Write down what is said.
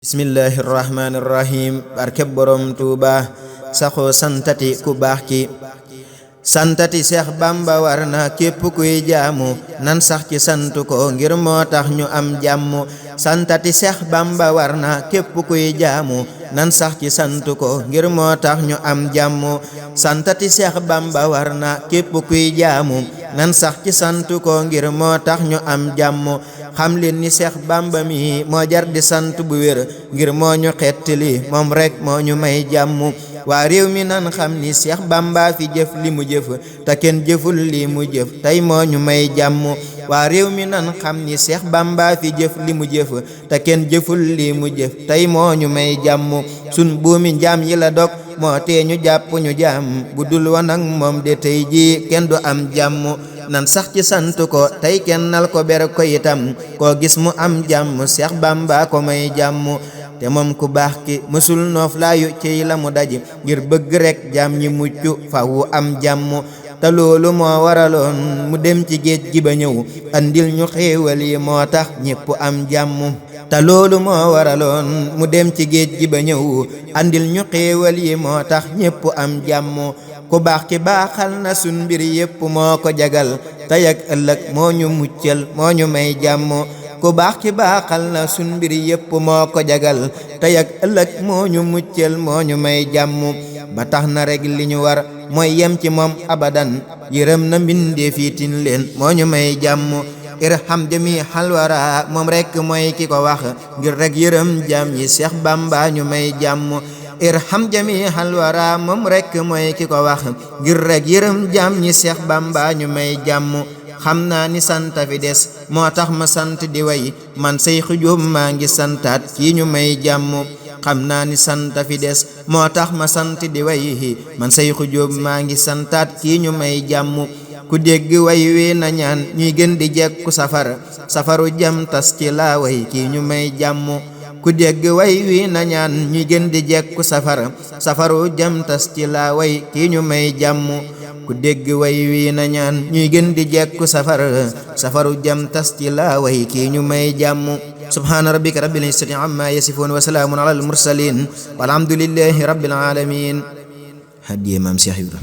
bismillahirrahmanirrahim. barkeb borom Tuuba saxoo santati ku baax ki. santati Seex Bamba war na képp kuy jaamu, nan sax ci sant ko ngir moo tax ñu am jàmm. santati Seex Bamba war na képp kuy jaamu, nan sax ci sant ko ngir moo tax ñu am jàmm. santati Seex Bamba war na képp kuy jaamu, nan sax ci sant ko ngir moo tax ñu am jàmm. xam leen ni Seex Bamba mi moo jar di sant bu wér, ngir moo ñu xettali moom rek moo ñu may jàmm. waa réew mi nan xam ni Seex Bamba fi jëf li mu jëf, te kenn jëful li mu jëf tey moo ñu may jàmm. waa réew mi nan xam ni Seex Bamba fi jëf li mu jëf, te kenn jëful li mu jëf tey moo ñu may jàmm. sun buumi njaam yi la dog moo tee ñu jàpp ñu jaam, bu dul woon ak moom de tey ji kenn du am jàmm. nan sax ci sant ko tey kennal ko ber ko itam, koo gis mu am jàmm Seex Bamba ko may jàmm. te moom ku baax ki mësul noof laayu ciy la mu daji, ngir bëgg rek jaam ñi mucc fawu am jàmm. te loolu moo waraloon mu dem ci géej gi ba ñëw, andil ñu xéewal yi moo tax ñépp am jàmm. te loolu moo waraloon mu dem ci géej gi ba ñëw, andil ñu xéewal yi moo tax ñépp am jàmm. ku baax ki baaxal na sun mbir yépp moo ko jagal, tey ak ëllëg moo ñu muccal moo ñu may jàmm. ku baax ki baaxal na sun mbir yépp moo ko jagal, tey ak ëllëg moo ñu muccal moo ñu may jàmm. ba tax na rek li ñu war mooy yem ci moom abadan, yërëm na mbindeef yi tin leen moo ñu may jàmm. irham jami xalwara moom rek mooy ki ko wax, ngir rek yërëm jaam yi Seex Bamba ñu may jàmm. irham jami xalwara moom rek mooy ki ko wax, ngir rek yërëm jaam ñi Seex Bamba ñu may jàmm. xam naa ni sant fi des moo tax ma sant di way, man Seexu Jóob maa ngi santaat kii ñu may jàmm. xam naa ni sant fi des moo tax ma sant di way, man Seexu Jóob maa ngi santaat kii ñu may jàmm. ku dégg way wi na ñaan ñuy gën di jekku safaru jam tas ci laa way kii ñu may jàmm. ku dégg way wi na ñaan ñuy gën di jekku safaru jam tas ci laa way kii ñu may jàmm. ku dégg way wi na ñaan ñuy gën di jekku safaru jam tas ci laa way kii ñu may jàmm. subhaana rabbika rabbil izzati amma yasifuun wa salaamun alal mursaliin walhamdulillahi rabbil aalamiin. hadiya maam Seex Ibra.